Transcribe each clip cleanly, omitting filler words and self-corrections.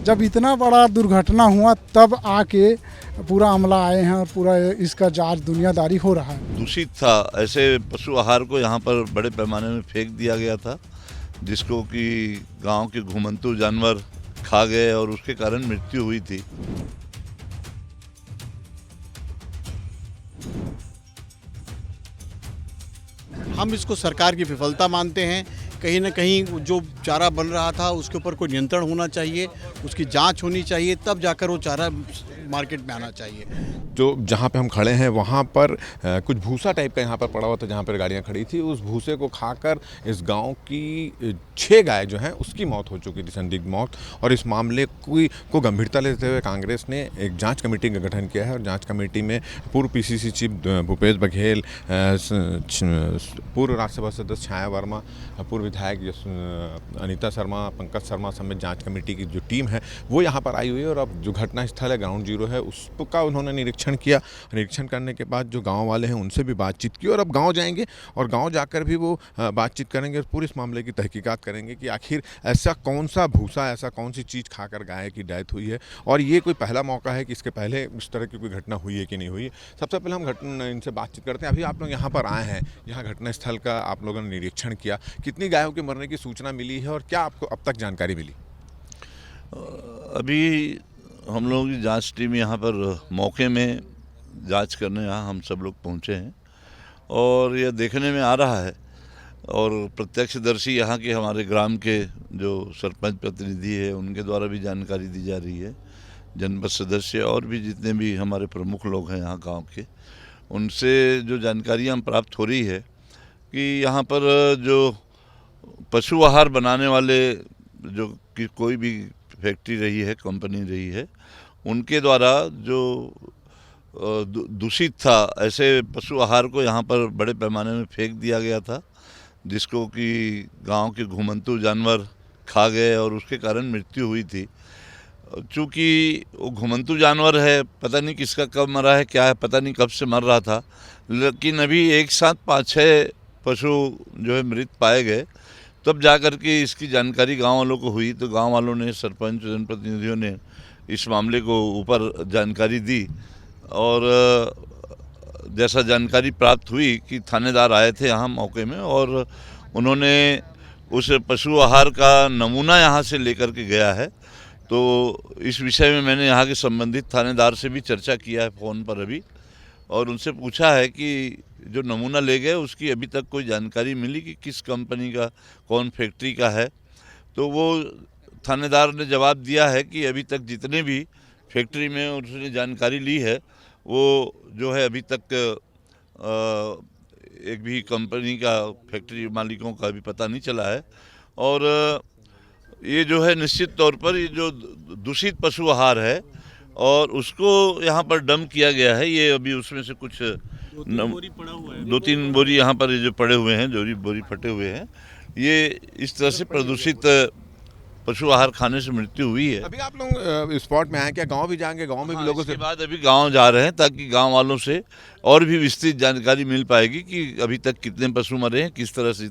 जब इतना बड़ा दुर्घटना हुआ तब आके पूरा अमला आए हैं और पूरा इसका जांच दुनियादारी हो रहा है। दूषित था, ऐसे पशु आहार को यहाँ पर बड़े पैमाने में फेंक दिया गया था, जिसको कि गांव के घुमंतू जानवर खा गए और उसके कारण मृत्यु हुई थी। हम इसको सरकार की विफलता मानते हैं। कहीं ना कहीं जो चारा बन रहा था उसके ऊपर कोई नियंत्रण होना चाहिए, उसकी जांच होनी चाहिए, तब जाकर वो चारा मार्केट में आना चाहिए। जो जहाँ पे हम खड़े हैं वहाँ पर कुछ भूसा टाइप का यहाँ पर पड़ा हुआ था, जहाँ पर गाड़ियाँ खड़ी थी। उस भूसे को खाकर इस गांव की 6 गाय जो हैं उसकी मौत हो चुकी थी, संदिग्ध मौत। और इस मामले को गंभीरता लेते हुए कांग्रेस ने एक जांच कमेटी का गठन किया है और जांच कमेटी में पूर्व पीसीसी चीफ भूपेश बघेल, पूर्व राज्यसभा सदस्य छाया वर्मा, पूर्व विधायक अनीता शर्मा, पंकज शर्मा समेत जांच कमेटी की जो टीम है वो यहाँ पर आई हुई है। और अब जो घटना स्थल है ग्राउंड जीरो है उसका उन्होंने निरीक्षण किया। निरीक्षण करने के बाद जो गांव वाले हैं उनसे भी बातचीत की और अब गांव जाएंगे और गांव जाकर भी वो बातचीत करेंगे और पूरे इस मामले की तहकीकात करेंगे कि आखिर ऐसा कौन सा भूसा, ऐसा कौन सी चीज़ खाकर गाय की डेथ हुई है और ये कोई पहला मौका है कि इसके पहले इस तरह की कोई घटना हुई है कि नहीं हुई है। सबसे पहले हम इनसे बातचीत करते हैं। अभी आप लोग यहाँ पर आए हैं, यहाँ घटना स्थल का आप लोगों ने निरीक्षण किया, कितनी गायों के मरने की सूचना मिली है और क्या आपको अब तक जानकारी मिली? अभी हम लोगों की जांच टीम यहाँ पर मौके में जांच करने यहाँ हम सब लोग पहुँचे हैं और यह देखने में आ रहा है और प्रत्यक्षदर्शी यहाँ के हमारे ग्राम के जो सरपंच प्रतिनिधि है उनके द्वारा भी जानकारी दी जा रही है। जनपद सदस्य और भी जितने भी हमारे प्रमुख लोग हैं यहाँ गांव के, उनसे जो जानकारियाँ हम प्राप्त हो रही है कि यहाँ पर जो पशु आहार बनाने वाले जो कि कोई भी फैक्ट्री रही है, कंपनी रही है, उनके द्वारा जो दूषित था, ऐसे पशु आहार को यहाँ पर बड़े पैमाने में फेंक दिया गया था, जिसको कि गांव के घुमंतू जानवर खा गए और उसके कारण मृत्यु हुई थी। चूँकि वो घुमंतू जानवर है, पता नहीं किसका कब मरा है, क्या है, पता नहीं कब से मर रहा था, लेकिन अभी एक साथ 5-6 पशु जो है मृत पाए गए। तब जा कर के इसकी जानकारी गांव वालों को हुई तो गांव वालों ने, सरपंच, जनप्रतिनिधियों ने इस मामले को ऊपर जानकारी दी और जैसा जानकारी प्राप्त हुई कि थानेदार आए थे यहाँ मौके में और उन्होंने उस पशु आहार का नमूना यहाँ से लेकर के गया है। तो इस विषय में मैंने यहाँ के संबंधित थानेदार से भी चर्चा किया है फ़ोन पर अभी और उनसे पूछा है कि जो नमूना ले गए उसकी अभी तक कोई जानकारी मिली कि किस कंपनी का, कौन फैक्ट्री का है। तो वो थानेदार ने जवाब दिया है कि अभी तक जितने भी फैक्ट्री में उसने जानकारी ली है वो जो है अभी तक एक भी कंपनी का, फैक्ट्री मालिकों का अभी पता नहीं चला है। और ये जो है निश्चित तौर पर ये जो दूषित पशु आहार है और उसको यहाँ पर डंप किया गया है। ये अभी उसमें से कुछ 2-3 बोरी यहाँ पर जो पड़े हुए हैं, जो बोरी फटे हुए हैं, ये इस तरह से प्रदूषित पशु आहार खाने से मृत्यु हुई है। अभी आप लोग स्पॉट में आए, क्या गांव भी जाएंगे? गांव में भी लोगों से बाद अभी गांव जा रहे हैं ताकि गांव वालों से और भी विस्तृत जानकारी मिल पाएगी कि अभी तक कितने पशु मरे हैं, किस तरह से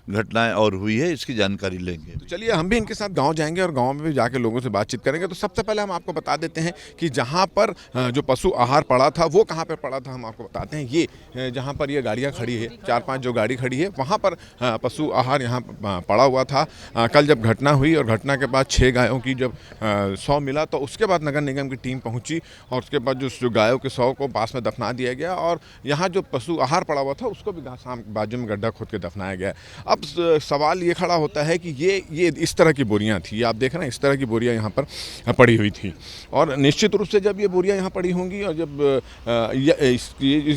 घटनाएं और हुई है, इसकी जानकारी लेंगे। तो चलिए हम भी इनके साथ गांव जाएंगे और गांव में भी जाके लोगों से बातचीत करेंगे। तो सबसे पहले हम आपको बता देते हैं कि जहां पर जो पशु आहार पड़ा था वो कहां पर पड़ा था, हम आपको बताते हैं। ये जहां पर ये गाड़ियां खड़ी है, 4-5 जो गाड़ी खड़ी है, वहां पर पशु आहार यहाँ पड़ा हुआ था। कल जब घटना हुई और घटना के बाद 6 गायों की जब 100 मिला तो उसके बाद नगर निगम की टीम पहुँची और उसके बाद जो गायों के 100 को पास में दफना दिया गया और यहाँ जो पशु आहार पड़ा हुआ था उसको भी बाजू में गड्ढा खोद के दफनाया गया। अब सवाल ये खड़ा होता है कि ये इस तरह की बोरियां थी, आप देख रहे हैं इस तरह की बोरियां यहाँ पर पड़ी हुई थी और निश्चित रूप से जब ये बोरियां यहाँ पड़ी होंगी और जब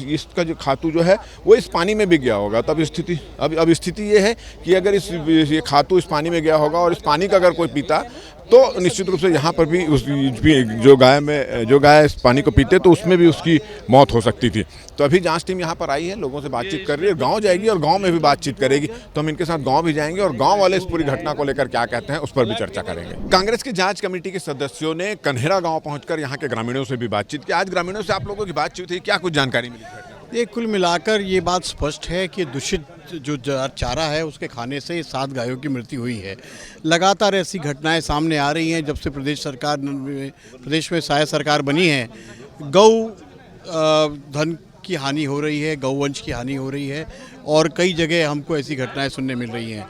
इसका जो खातू जो है वो इस पानी में भी गया होगा, तब स्थिति अब स्थिति ये है कि अगर ये खातू इस पानी में गया होगा और इस पानी का अगर कोई पीता तो निश्चित रूप से यहाँ पर भी जो गाय इस पानी को पीते तो उसमें भी उसकी मौत हो सकती थी। तो अभी जांच टीम यहाँ पर आई है, लोगों से बातचीत कर रही है, गांव जाएगी और गांव में भी बातचीत करेगी। तो हम इनके साथ गांव भी जाएंगे और गांव वाले इस पूरी घटना को लेकर क्या कहते हैं उस पर भी चर्चा करेंगे। कांग्रेस की जांच कमेटी के सदस्यों ने कन्हेरा गाँव पहुँचकर यहाँ के ग्रामीणों से भी बातचीत की। आज ग्रामीणों से आप लोगों की बातचीत हुई, क्या कुछ जानकारी मिली? ये कुल मिलाकर ये बात स्पष्ट है कि दूषित जो चारा है उसके खाने से 7 गायों की मृत्यु हुई है। लगातार ऐसी घटनाएं सामने आ रही हैं जब से प्रदेश में शायद सरकार बनी है। गौ धन की हानि हो रही है, गौवंश की हानि हो रही है और कई जगह हमको ऐसी घटनाएं सुनने मिल रही हैं।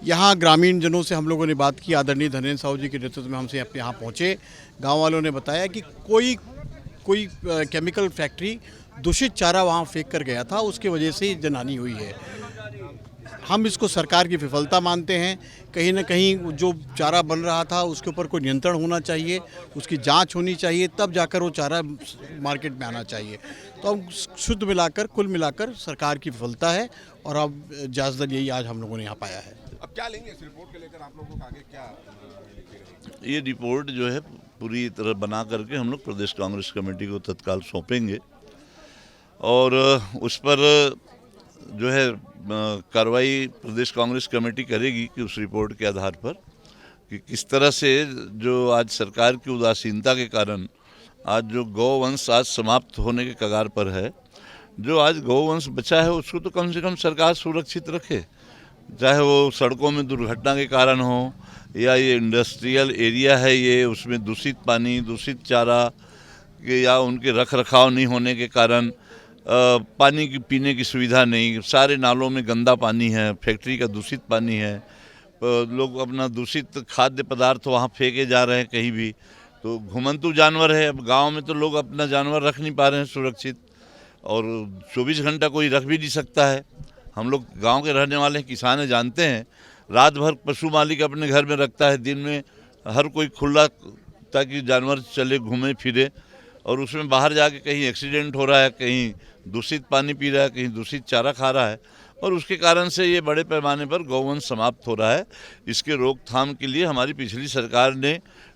यहाँ ग्रामीण जनों से हम लोगों ने बात की, आदरणीय धनेन्द्र साहू जी के नेतृत्व में हमसे यहाँ पहुँचे। गाँव वालों ने बताया कि कोई केमिकल फैक्ट्री दूषित चारा वहाँ फेंक कर गया था, उसकी वजह से जनहानि हुई है। हम इसको सरकार की विफलता मानते हैं। कहीं ना कहीं जो चारा बन रहा था उसके ऊपर कोई नियंत्रण होना चाहिए, उसकी जांच होनी चाहिए, तब जाकर वो चारा मार्केट में आना चाहिए। तो हम कुल मिलाकर सरकार की विफलता है और अब जायज़ा यही आज हम लोगों ने यहाँ पाया है। अब क्या लेंगे इस रिपोर्ट को लेकर, आप लोगों को आगे क्या? ये रिपोर्ट जो है पूरी तरह बना करके हम लोग प्रदेश कांग्रेस कमेटी को तत्काल सौंपेंगे और उस पर जो है कार्रवाई प्रदेश कांग्रेस कमेटी करेगी कि उस रिपोर्ट के आधार पर कि किस तरह से जो आज सरकार की उदासीनता के कारण आज जो गौवंश आज समाप्त होने के कगार पर है, जो आज गौवंश बचा है उसको तो कम से कम सरकार सुरक्षित रखे, चाहे वो सड़कों में दुर्घटना के कारण हो या ये इंडस्ट्रियल एरिया है, ये उसमें दूषित पानी, दूषित चारा या उनके रख रखाव नहीं होने के कारण पानी की पीने की सुविधा नहीं, सारे नालों में गंदा पानी है, फैक्ट्री का दूषित पानी है, लोग अपना दूषित खाद्य पदार्थ वहाँ फेंके जा रहे हैं कहीं भी। तो घुमंतू जानवर है, अब गांव में तो लोग अपना जानवर रख नहीं पा रहे हैं सुरक्षित और 24 घंटा कोई रख भी नहीं सकता है। हम लोग गांव के रहने वाले किसान हैं, जानते हैं, रात भर पशु मालिक अपने घर में रखता है, दिन में हर कोई खुला ताकि जानवर चले घूमे फिरे और उसमें बाहर जाके कहीं एक्सीडेंट हो रहा है, कहीं दूषित पानी पी रहा है, कहीं दूषित चारा खा रहा है और उसके कारण से ये बड़े पैमाने पर गौवंश समाप्त हो रहा है। इसके रोकथाम के लिए हमारी पिछली सरकार ने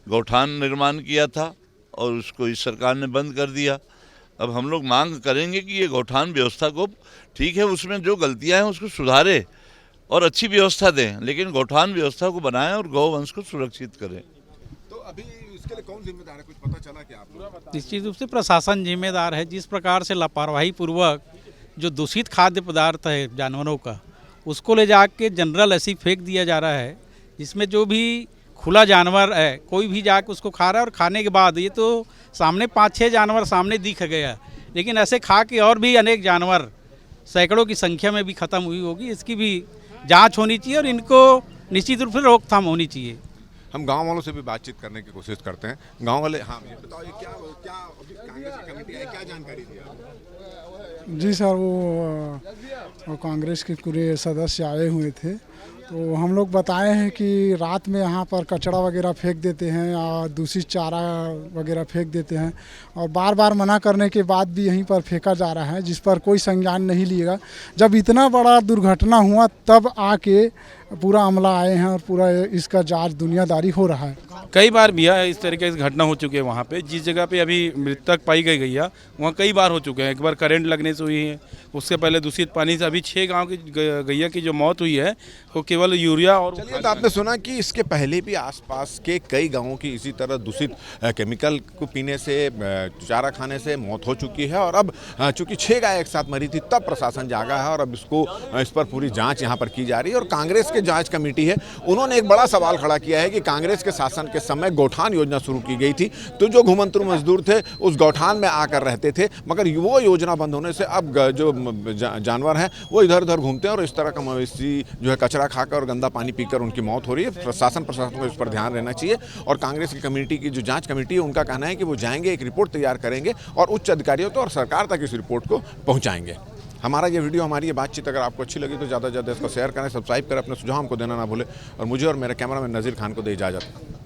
गौठान निर्माण किया था और उसको इस सरकार ने बंद कर दिया। अब हम लोग मांग करेंगे कि ये गौठान व्यवस्था को, ठीक है उसमें जो गलतियाँ हैं उसको सुधारे और अच्छी व्यवस्था दें, लेकिन गौठान व्यवस्था को बनाएं और गौवंश को सुरक्षित करें। तो अभी इसके लिए कौन जिम्मेदार है, कुछ पता चला क्या आपको? निश्चित रूप से प्रशासन जिम्मेदार है। जिस प्रकार से लापरवाही पूर्वक जो दूषित खाद्य पदार्थ है जानवरों का, उसको ले जाके जनरल ऐसी फेंक दिया जा रहा है जिसमें जो भी खुला जानवर है कोई भी जाके उसको खा रहा है और खाने के बाद ये तो सामने 5-6 जानवर सामने दिख गया, लेकिन ऐसे खा के और भी अनेक जानवर सैकड़ों की संख्या में भी ख़त्म हुई होगी। इसकी भी जांच होनी चाहिए और इनको निश्चित रूप से रोकथाम होनी चाहिए। हम गांव वालों से भी बातचीत करने की कोशिश करते हैं। गांव वाले, हाँ ये बताओ, ये क्या अभी कांग्रेस की कमेटी है, क्या जानकारी दी आपको? जी सर, वो कांग्रेस के पूरे सदस्य आए हुए थे, तो हम लोग बताए हैं कि रात में यहाँ पर कचरा वगैरह फेंक देते हैं और दूषित चारा वगैरह फेंक देते हैं और बार बार मना करने के बाद भी यहीं पर फेंका जा रहा है, जिस पर कोई संज्ञान नहीं लिएगा। जब इतना बड़ा दुर्घटना हुआ तब आके पूरा अमला आए हैं और पूरा इसका जांच दुनियादारी हो रहा है। कई बार भी इस तरीके की घटना हो चुकी है वहाँ पे, जिस जगह पे अभी मृतक पाई गई गैया वहाँ कई बार हो चुके हैं। एक बार करंट लगने से हुई है, उससे पहले दूषित पानी से अभी 6 गांव की गैया की जो मौत हुई है वो केवल यूरिया और। चलिए, तो आपने सुना कि इसके पहले भी आसपास के कई गांवों की इसी तरह दूषित केमिकल को पीने से, चारा खाने से मौत हो चुकी है और अब चूंकि 6 गाय एक साथ मरी थी तब प्रशासन जागा है और अब इस पर पूरी जाँच यहाँ पर की जा रही है। और कांग्रेस के जांच कमेटी है, उन्होंने एक बड़ा सवाल खड़ा किया है कि कांग्रेस के शासन के समय गौठान योजना शुरू की गई थी, तो जो घुमंतरू मजदूर थे उस गौठान में आकर रहते थे, मगर वो योजना बंद होने से अब जो जानवर हैं वो इधर उधर घूमते हैं और इस तरह का मवेशी जो है कचरा खाकर और गंदा पानी पीकर उनकी मौत हो रही है। प्रशासन को इस पर ध्यान रहना चाहिए और कांग्रेस की कमेटी की जो जाँच कमेटी है उनका कहना है कि वो जाएंगे, एक रिपोर्ट तैयार करेंगे और उच्च अधिकारियों तक और सरकार तक इस रिपोर्ट को पहुँचाएंगे। हमारा ये वीडियो, हमारी ये बातचीत अगर आपको अच्छी लगी तो ज़्यादा से ज़्यादा इसको शेयर करें, सब्सक्राइब करें, अपने सुझाव हमको देना ना भूलें और मुझे और मेरे कैमरामैन नज़ीर खान को दे इजाज़त।